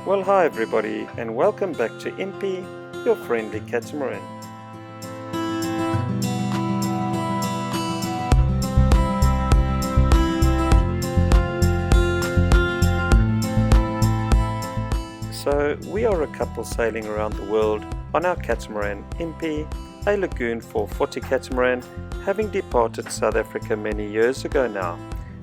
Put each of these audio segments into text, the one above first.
Well, hi everybody, and welcome back to Impi, your friendly catamaran. So, we are a couple sailing around the world on our catamaran Impi, a lagoon 440 catamaran, having departed South Africa many years ago now.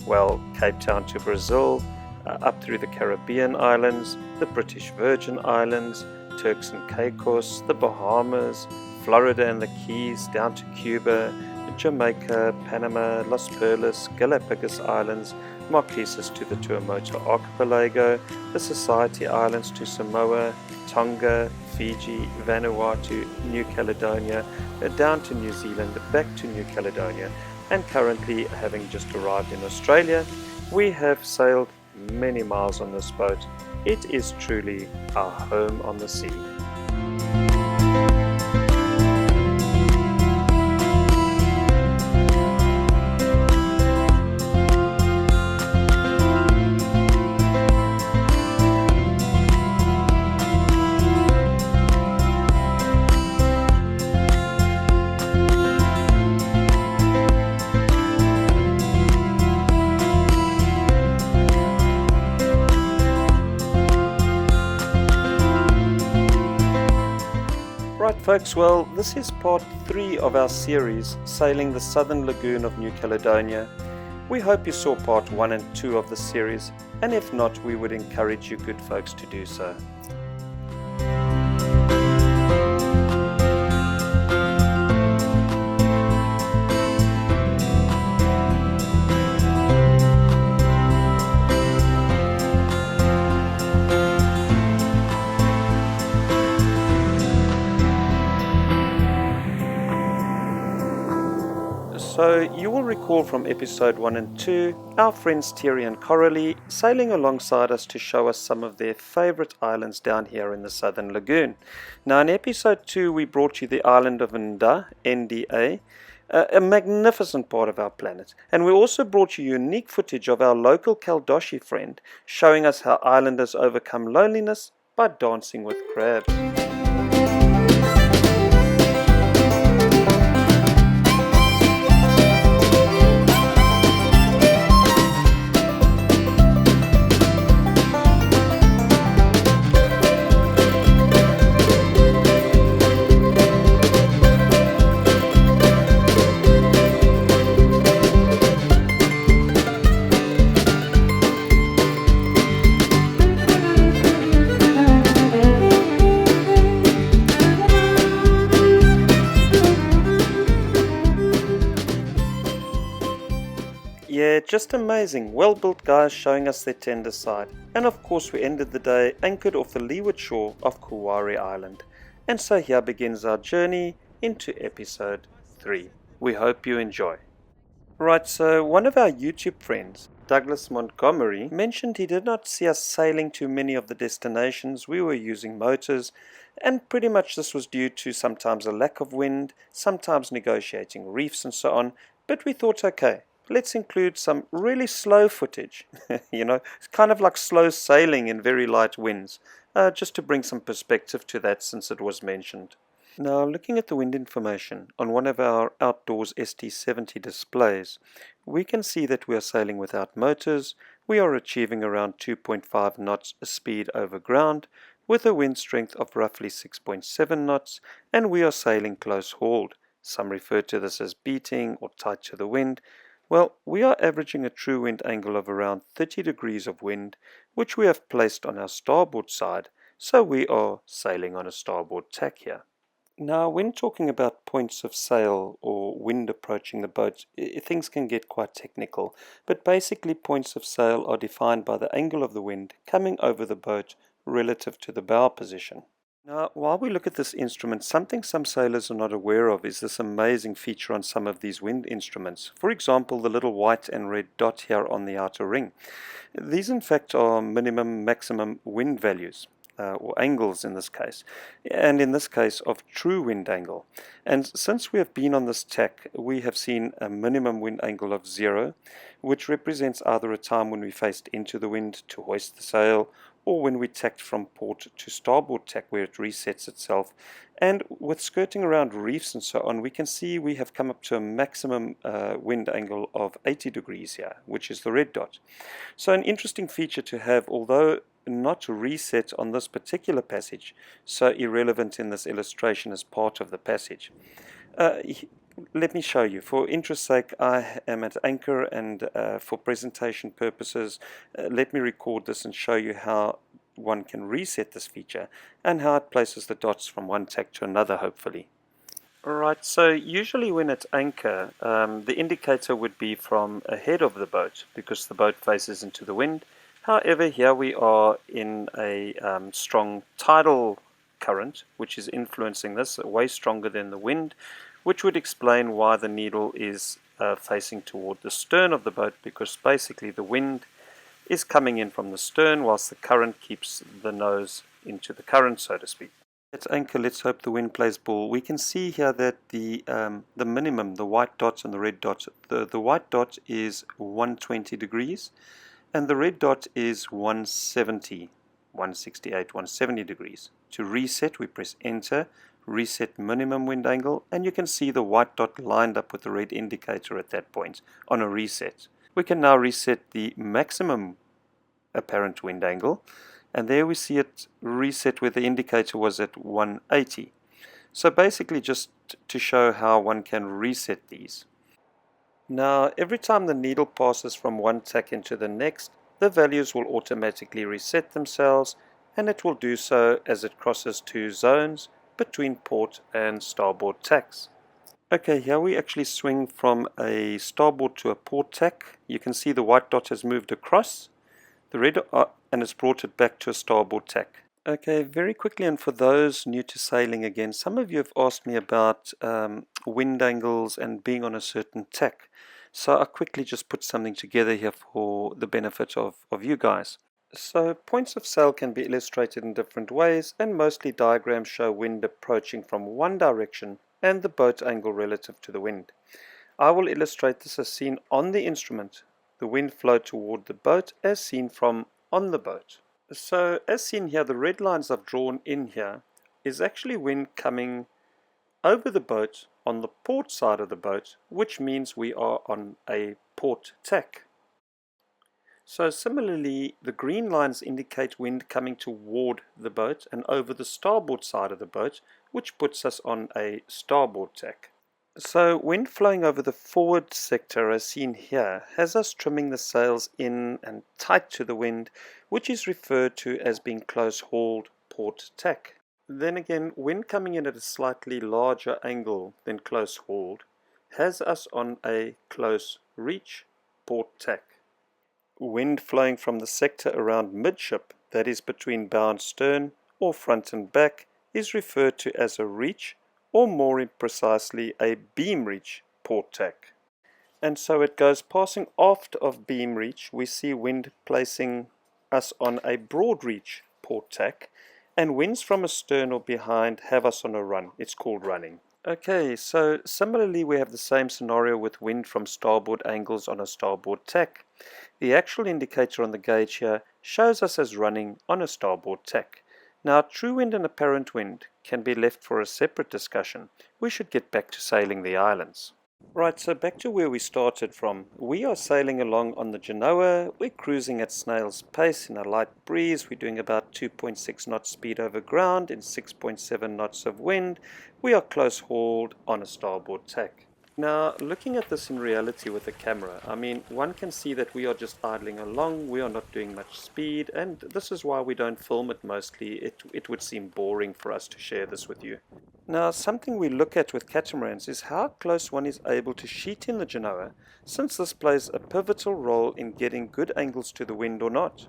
Well, Cape Town to Brazil, up through the Caribbean islands, the British Virgin Islands, Turks and Caicos, the Bahamas, Florida and the Keys, down to Cuba, Jamaica, Panama, Las Perlas, Galapagos Islands, Marquesas to the Tuamotu Archipelago, the Society Islands to Samoa, Tonga, Fiji, Vanuatu, New Caledonia, down to New Zealand, back to New Caledonia, and currently, having just arrived in Australia, we have sailed many miles on this boat. It is truly our home on the sea. Right folks, well, this is part 3 of our series, Sailing the Southern Lagoon of New Caledonia. We hope you saw part 1 and 2 of the series, and if not, we would encourage you good folks to do so. So you will recall from episode 1 and 2, our friends Thierry and Coralie sailing alongside us to show us some of their favourite islands down here in the Southern Lagoon. Now in episode 2 we brought you the island of Nda, NDA, a magnificent part of our planet. And we also brought you unique footage of our local Kaldoshi friend, showing us how islanders overcome loneliness by dancing with crabs. Yeah, just amazing. Well-built guys showing us their tender side. And of course we ended the day anchored off the leeward shore of Kouare Island. And so here begins our journey into episode 3. We hope you enjoy. Right, so one of our YouTube friends, Douglas Montgomery, mentioned he did not see us sailing to many of the destinations. We were using motors, and pretty much this was due to sometimes a lack of wind, sometimes negotiating reefs and so on. But we thought, okay, let's include some really slow footage. It's kind of like slow sailing in very light winds, just to bring some perspective to that since it was mentioned. Now, looking at the wind information on one of our outdoors ST70 displays, we can see that we are sailing without motors. We are achieving around 2.5 knots speed over ground, with a wind strength of roughly 6.7 knots, and we are sailing close hauled. Some refer to this as beating or tight to the wind. Well, we are averaging a true wind angle of around 30 degrees of wind, which we have placed on our starboard side, so we are sailing on a starboard tack here. Now, when talking about points of sail or wind approaching the boat, things can get quite technical, but basically points of sail are defined by the angle of the wind coming over the boat relative to the bow position. Now, while we look at this instrument, something some sailors are not aware of is this amazing feature on some of these wind instruments. For example, the little white and red dot here on the outer ring. These in fact are minimum maximum wind values, or angles in this case, and in this case of true wind angle. And since we have been on this tack, we have seen a minimum wind angle of 0, which represents either a time when we faced into the wind to hoist the sail, or when we tacked from port to starboard tack where it resets itself. And with skirting around reefs and so on, we can see we have come up to a maximum wind angle of 80 degrees here, which is the red dot. So an interesting feature to have, although not reset on this particular passage, so irrelevant in this illustration as part of the passage. Let me show you. For interest's sake, I am at anchor, and for presentation purposes, let me record this and show you how one can reset this feature and how it places the dots from one tack to another, hopefully. Alright, so usually when at anchor, the indicator would be from ahead of the boat because the boat faces into the wind. However, here we are in a strong tidal current, which is influencing this way stronger than the wind, which would explain why the needle is facing toward the stern of the boat, because basically the wind is coming in from the stern whilst the current keeps the nose into the current, so to speak. At anchor, let's hope the wind plays ball. We can see here that the minimum, the white dot and the red dot, the white dot is 120 degrees and the red dot is 170, 168, 170 degrees. To reset, we press enter, reset minimum wind angle, and you can see the white dot lined up with the red indicator at that point on a reset. We can now reset the maximum apparent wind angle, and there we see it reset where the indicator was at 180. So basically just to show how one can reset these. Now every time the needle passes from one tack into the next, the values will automatically reset themselves, and it will do so as it crosses two zones between port and starboard tacks. Okay, here we actually swing from a starboard to a port tack. You can see the white dot has moved across the red and it's brought it back to a starboard tack. Okay, very quickly, and for those new to sailing again, some of you have asked me about wind angles and being on a certain tack. So I quickly just put something together here for the benefit of you guys. So points of sail can be illustrated in different ways, and mostly diagrams show wind approaching from one direction and the boat angle relative to the wind. I will illustrate this as seen on the instrument, the wind flow toward the boat as seen from on the boat. So as seen here, the red lines I've drawn in here is actually wind coming over the boat on the port side of the boat, which means we are on a port tack. So similarly, the green lines indicate wind coming toward the boat and over the starboard side of the boat, which puts us on a starboard tack. So wind flowing over the forward sector as seen here has us trimming the sails in and tight to the wind, which is referred to as being close hauled port tack. Then again, wind coming in at a slightly larger angle than close hauled has us on a close reach port tack. Wind flowing from the sector around midship, that is between bow and stern or front and back, is referred to as a reach, or more precisely a beam reach port tack. And so it goes passing aft of beam reach, we see wind placing us on a broad reach port tack, and winds from astern or behind have us on a run. It's called running. Okay, so similarly we have the same scenario with wind from starboard angles on a starboard tack. The actual indicator on the gauge here shows us as running on a starboard tack. Now, true wind and apparent wind can be left for a separate discussion. We should get back to sailing the islands. Right, so back to where we started from. We are sailing along on the Genoa. We're cruising at snail's pace in a light breeze. We're doing about 2.6 knots speed over ground in 6.7 knots of wind. We are close hauled on a starboard tack. Now, looking at this in reality with the camera, I mean, one can see that we are just idling along, we are not doing much speed, and this is why we don't film it mostly. It would seem boring for us to share this with you. Now, something we look at with catamarans is how close one is able to sheet in the Genoa, since this plays a pivotal role in getting good angles to the wind or not.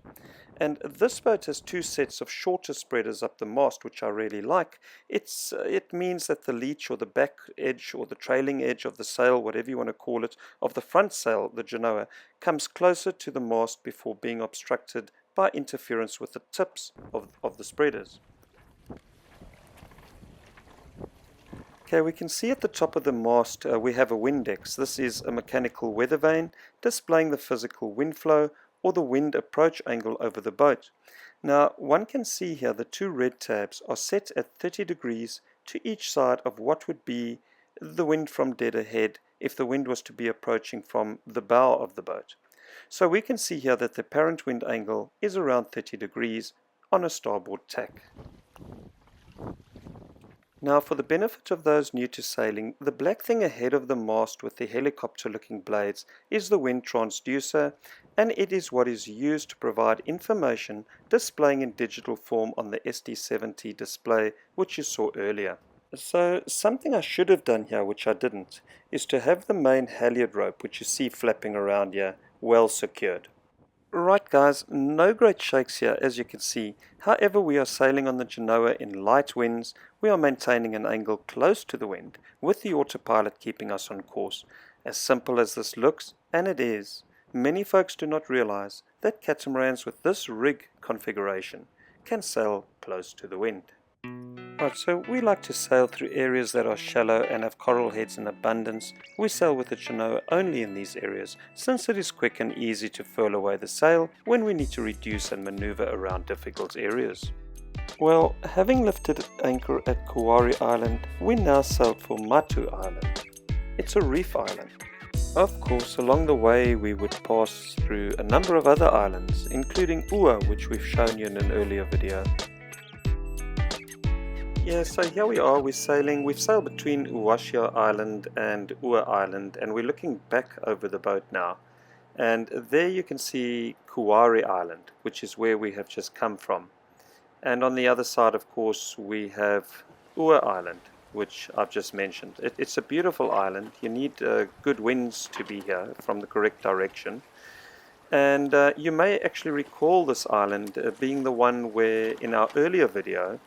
And this boat has two sets of shorter spreaders up the mast, which I really like. It means that the leech or the back edge or the trailing edge of the sail, whatever you want to call it, of the front sail, the Genoa, comes closer to the mast before being obstructed by interference with the tips of the spreaders. Okay, we can see at the top of the mast we have a windex. This is a mechanical weather vane displaying the physical wind flow or the wind approach angle over the boat. Now one can see here the two red tabs are set at 30 degrees to each side of what would be the wind from dead ahead if the wind was to be approaching from the bow of the boat. So we can see here that the apparent wind angle is around 30 degrees on a starboard tack. Now for the benefit of those new to sailing, the black thing ahead of the mast with the helicopter looking blades is the wind transducer, and it is what is used to provide information displaying in digital form on the SD70 display which you saw earlier. So something I should have done here, which I didn't, is to have the main halyard rope which you see flapping around here well secured. Right guys, no great shakes here as you can see. However, we are sailing on the Genoa in light winds. We are maintaining an angle close to the wind with the autopilot keeping us on course. As simple as this looks, and it is, many folks do not realize that catamarans with this rig configuration can sail close to the wind. Right, so we like to sail through areas that are shallow and have coral heads in abundance. We sail with the Genoa only in these areas, since it is quick and easy to furl away the sail when we need to reduce and maneuver around difficult areas. Well, having lifted anchor at Kouare Island, we now sail for MATO Island. It's a reef island. Of course, along the way we would pass through a number of other islands, including Ua, which we've shown you in an earlier video. Yeah, so here we are, we've sailed between Uatermebi Island and Ua Island, and we're looking back over the boat now. And there you can see Kouare Island, which is where we have just come from. And on the other side, of course, we have Ua Island, which I've just mentioned. It's a beautiful island. You need good winds to be here from the correct direction. And you may actually recall this island being the one where in our earlier video,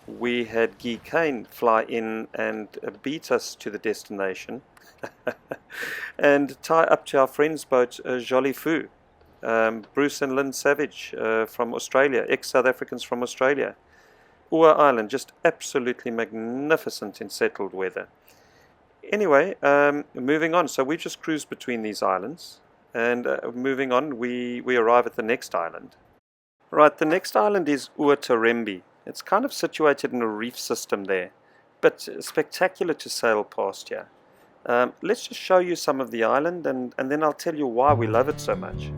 we had Guy Kane fly in and beat us to the destination and tie up to our friend's boat Jolly Foo, Bruce and Lynn Savage from Australia, ex-South Africans from Australia. Ua Island, just absolutely magnificent in settled weather. Anyway, moving on, so we just cruised between these islands, and moving on we arrive at the next island. Right, the next island is Uatermebi. It's kind of situated in a reef system there, but spectacular to sail past here. Let's just show you some of the island and then I'll tell you why we love it so much.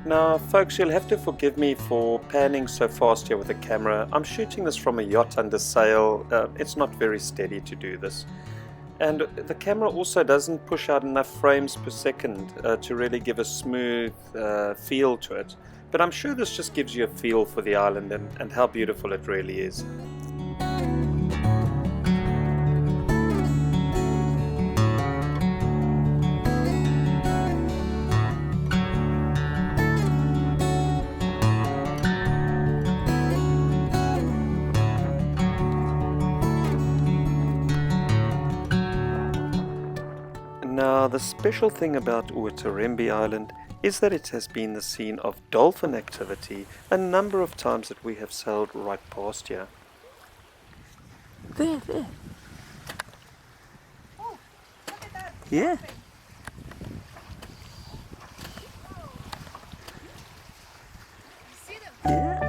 Now folks, you'll have to forgive me for panning so fast here with the camera. I'm shooting this from a yacht under sail. It's not very steady to do this. And the camera also doesn't push out enough frames per second to really give a smooth feel to it. But I'm sure this just gives you a feel for the island and how beautiful it really is. Now, the special thing about Uatermebi Island is that it has been the scene of dolphin activity a number of times that we have sailed right past here. There. Oh, look at that. Yeah. You see them? Yeah.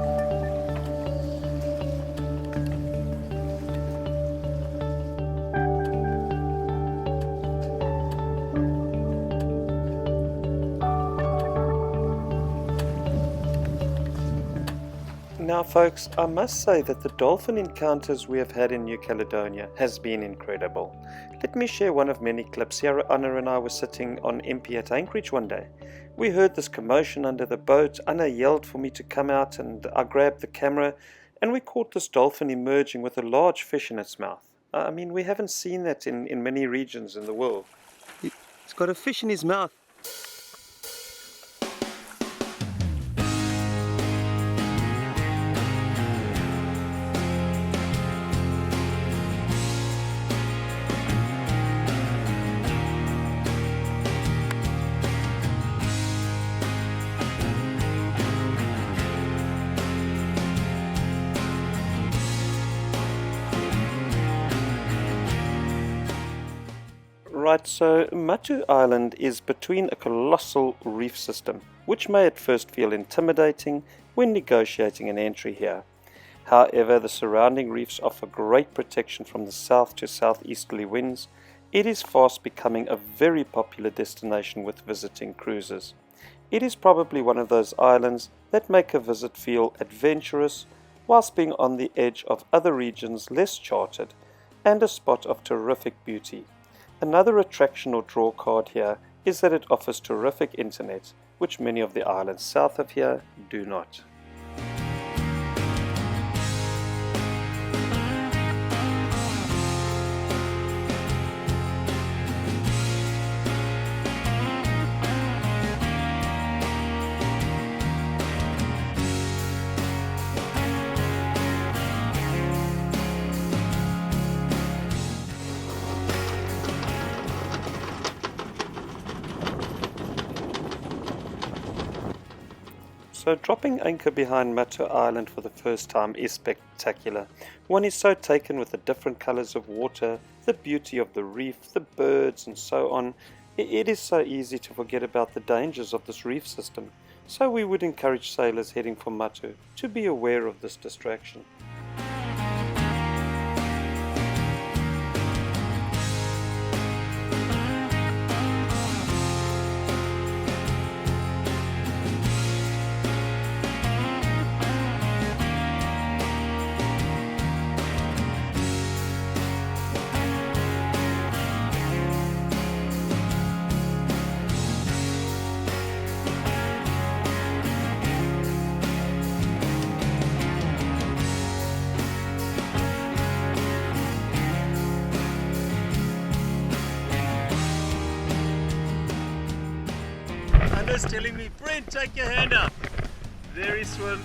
Now folks, I must say that the dolphin encounters we have had in New Caledonia has been incredible. Let me share one of many clips. Here Anna and I were sitting on Impi at anchorage one day. We heard this commotion under the boat. Anna yelled for me to come out and I grabbed the camera and we caught this dolphin emerging with a large fish in its mouth. I mean, we haven't seen that in many regions in the world. It's got a fish in his mouth. Right, so MATO Island is between a colossal reef system, which may at first feel intimidating when negotiating an entry here. However, the surrounding reefs offer great protection from the south to southeasterly winds. It is fast becoming a very popular destination with visiting cruises. It is probably one of those islands that make a visit feel adventurous, whilst being on the edge of other regions less charted, and a spot of terrific beauty. Another attraction or draw card here is that it offers terrific internet, which many of the islands south of here do not. So dropping anchor behind MATO Island for the first time is spectacular. One is so taken with the different colors of water, the beauty of the reef, the birds and so on. It is so easy to forget about the dangers of this reef system. So we would encourage sailors heading for MATO to be aware of this distraction. Anna's telling me, Brent, take your hand up. There he swims.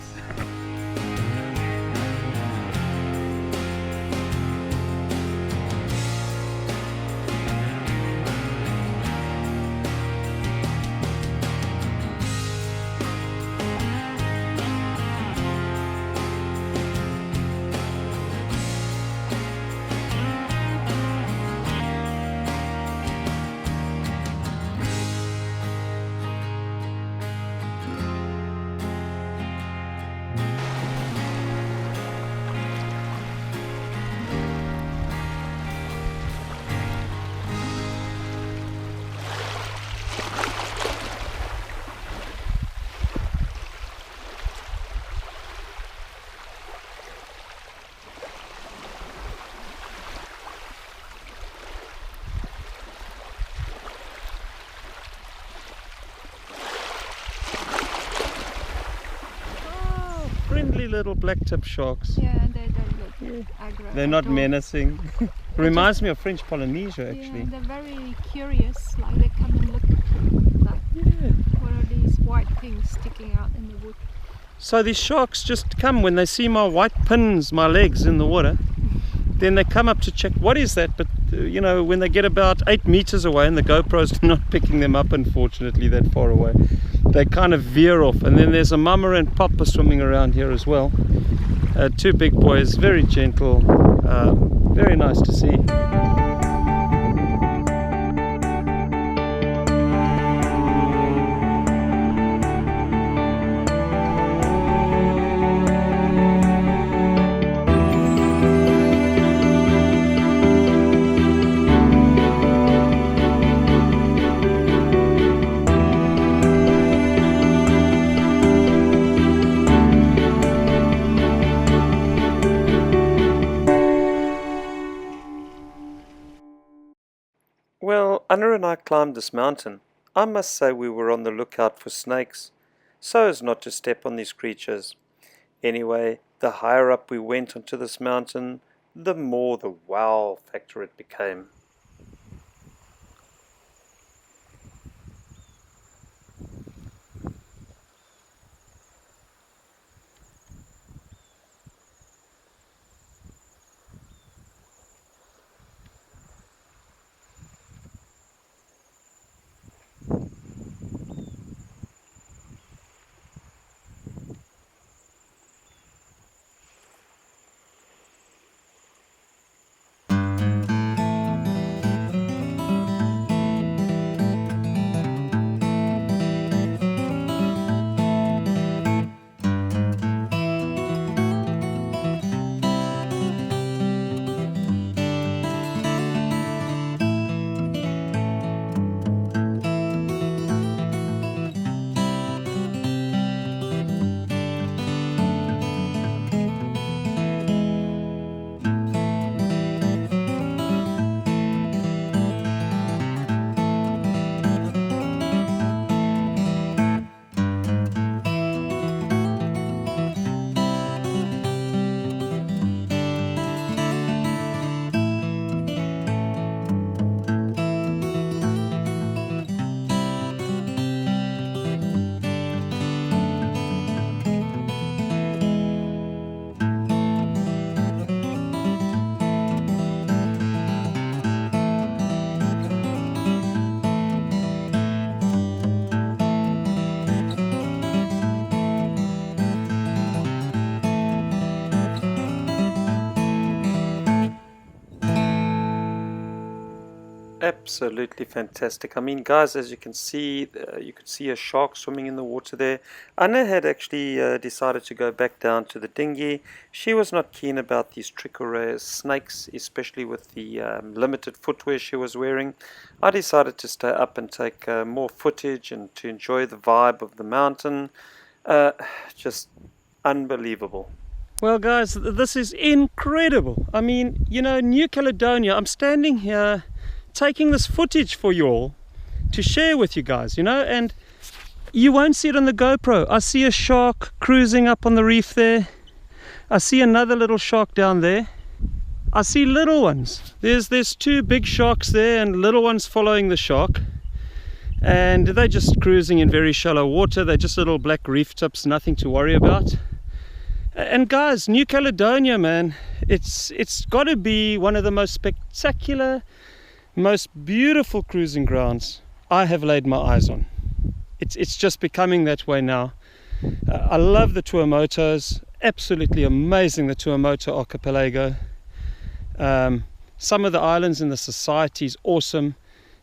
Friendly little black-tip sharks. Yeah, they don't look aggro. They're not at all. menacing. Reminds me of French Polynesia actually. Yeah, they're very curious. Like they come and look at you. Like, what are these white things sticking out in the wood? So these sharks just come when they see my white pins, my legs in the water. Then they come up to check what is that, but you know, when they get about 8 meters away, and the GoPro's not picking them up unfortunately that far away, they kind of veer off. And then there's a mama and papa swimming around here as well. Two big boys, very gentle, very nice to see. Well, Anna and I climbed this mountain. I must say we were on the lookout for snakes, so as not to step on these creatures. Anyway, the higher up we went onto this mountain, the more the wow factor it became. Absolutely fantastic. I mean, guys, as you can see a shark swimming in the water there. Anna had actually decided to go back down to the dinghy. She was not keen about these trichorrhea snakes, especially with the limited footwear she was wearing. I decided to stay up and take more footage and to enjoy the vibe of the mountain. Just unbelievable. Well, guys, this is incredible. I mean, you know, New Caledonia, I'm standing here taking this footage for you all to share with you guys, you know, and you won't see it on the GoPro. I see a shark cruising up on the reef there. I see another little shark down there. I see little ones. There's two big sharks there and little ones following the shark. And they're just cruising in very shallow water. They're just little black reef tips, nothing to worry about. And guys, New Caledonia, man, it's got to be one of the most spectacular, most beautiful cruising grounds I have laid my eyes on. It's just becoming that way now. I love the Tuamotus, absolutely amazing, the Tuamotu archipelago. Some of the islands in the society is awesome.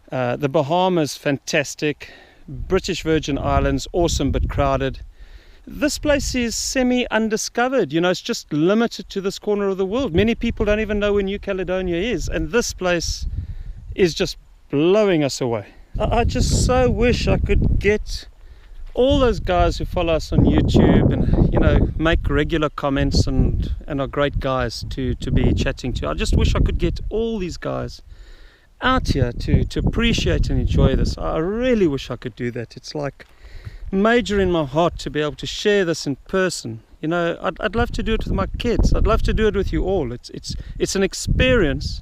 The Bahamas, fantastic. British Virgin Islands, awesome but crowded. This place is semi-undiscovered, you know, it's just limited to this corner of the world. Many people don't even know where New Caledonia is, and this place is just blowing us away. I just so wish I could get all those guys who follow us on YouTube and, you know, make regular comments and are great guys to be chatting to. I just wish I could get all these guys out here to appreciate and enjoy this. I really wish I could do that. It's like major in my heart to be able to share this in person. You know, I'd love to do it with my kids. I'd love to do it with you all. It's an experience.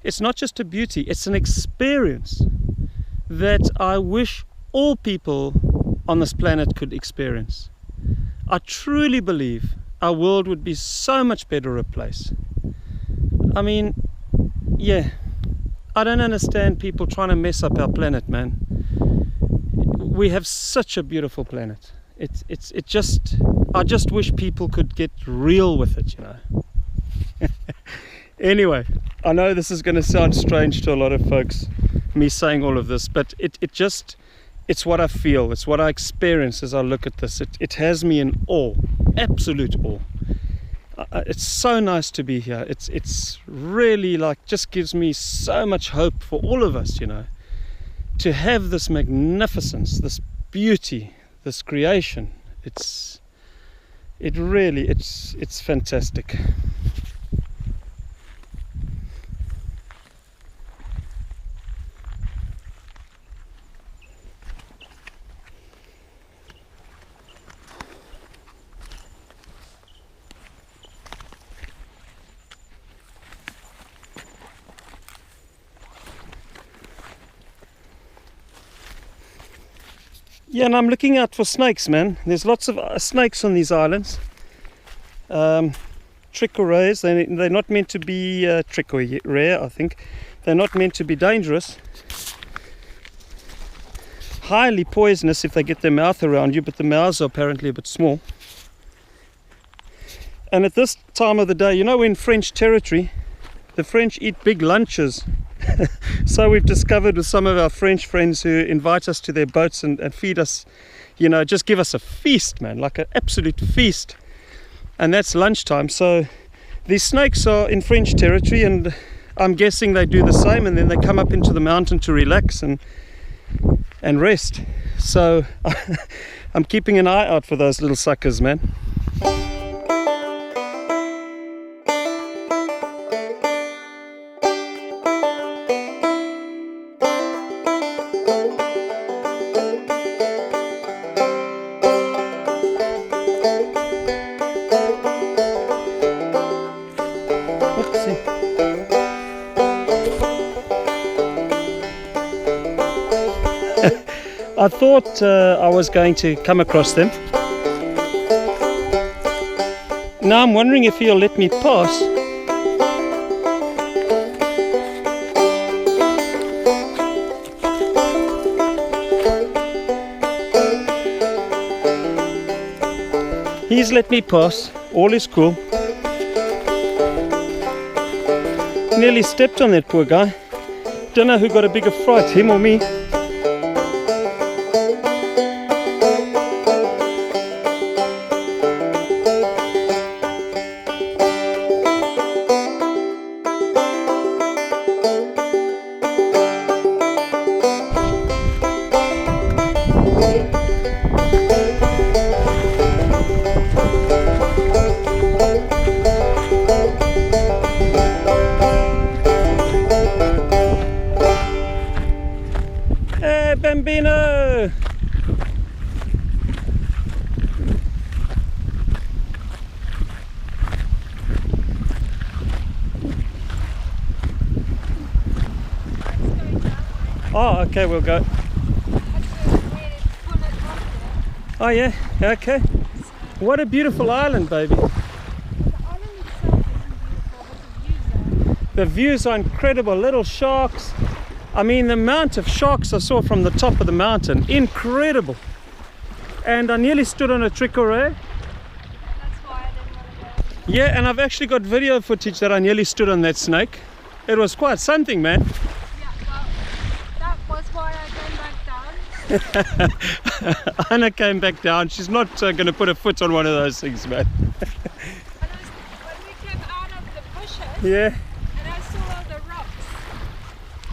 It's not just a beauty, it's an experience that I wish all people on this planet could experience. I truly believe our world would be so much better a place. I mean, yeah, I don't understand people trying to mess up our planet, man. We have such a beautiful planet. I just wish people could get real with it, you know. Anyway, I know this is going to sound strange to a lot of folks, me saying all of this, but it's what I feel, it's what I experience as I look at this. It has me in awe, absolute awe. It's so nice to be here. It's really like just gives me so much hope for all of us, you know, to have this magnificence, this beauty, this creation. It's fantastic. Yeah, and I'm looking out for snakes, man. There's lots of snakes on these islands. Trichorrheas, they're not meant to be trichorrhea, I think. They're not meant to be dangerous. Highly poisonous if they get their mouth around you, but the mouths are apparently a bit small. And at this time of the day, you know, in French territory, the French eat big lunches. So we've discovered with some of our French friends who invite us to their boats and feed us, you know, just give us a feast, man, like an absolute feast. And that's lunchtime. So these snakes are in French territory, and I'm guessing they do the same, and then they come up into the mountain to relax and rest. So I'm keeping an eye out for those little suckers, man. I thought I was going to come across them. Now I'm wondering if he'll let me pass. He's let me pass. All is cool. Nearly stepped on that poor guy. don't know who got a bigger fright, him or me. Bambino! Oh, okay, we'll go. Oh yeah, okay. What a beautiful island, baby. The island itself isn't beautiful, but The views are incredible, little sharks. I mean, the amount of sharks I saw from the top of the mountain, incredible. And I nearly stood on a Kouare. that's why I didn't want to go. Yeah, and I've actually got video footage that I nearly stood on that snake. It was quite something, man. Yeah, well, that was why I came back down. Anna came back down. She's not going to put a foot on one of those things, man. And when we came out of the bushes, Yeah. and I saw all the rocks,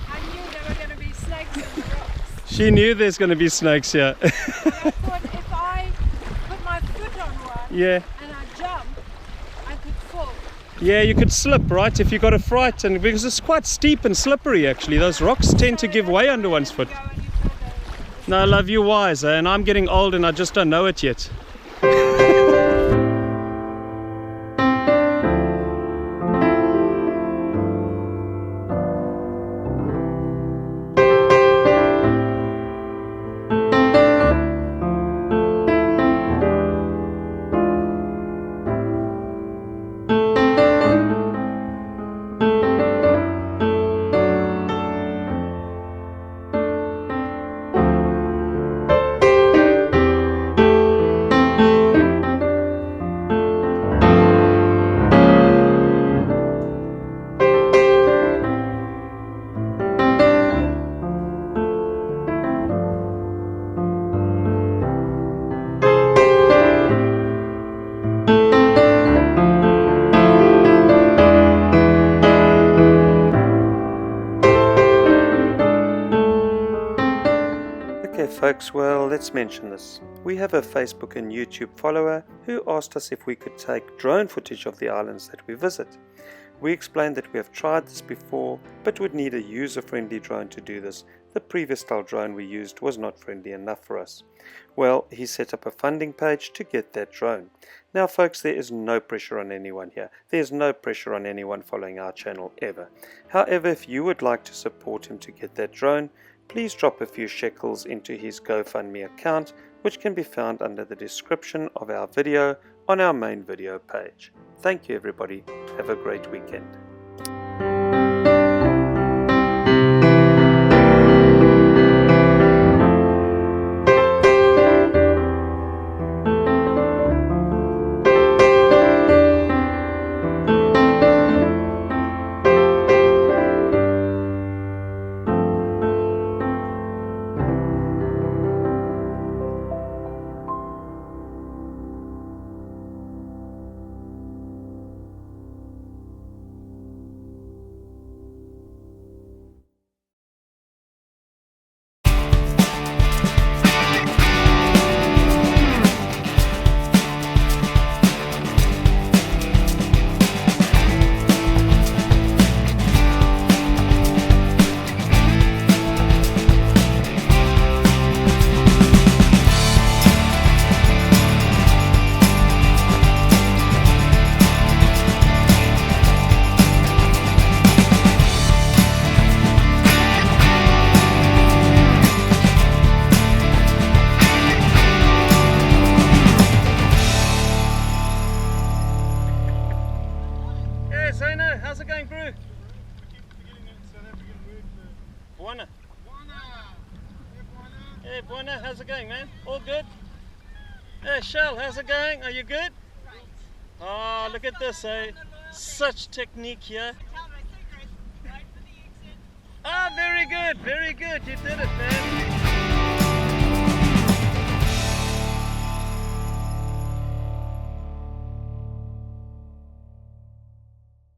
I knew there were going to be snakes in the rocks. She knew there's going to be snakes here. And I thought if I put my foot on one Yeah. and I jump, I could fall. Yeah, you could slip, right, if you got a fright, and because it's quite steep and slippery actually. Those rocks tend to give way under one's foot. Go and you feel the No, love, you wise, and I'm getting old and I just don't know it yet. Okay folks, well, let's mention this. We have a Facebook and YouTube follower who asked us if we could take drone footage of the islands that we visit. We explained that we have tried this before but would need a user-friendly drone to do this. The previous style drone we used was not friendly enough for us. Well, he set up a funding page to get that drone. Now folks, there is no pressure on anyone here. There's no pressure on anyone following our channel ever. However, if you would like to support him to get that drone, please drop a few shekels into his GoFundMe account, which can be found under the description of our video on our main video page. Thank you everybody. Have a great weekend. How's it going, bro? Buona. Hey, Buona, how's it going, man? All good? Hey, Shell, how's it going? Are you good? Oh, look at this, eh? Such technique here. Ah, very good, very good. You did it, man.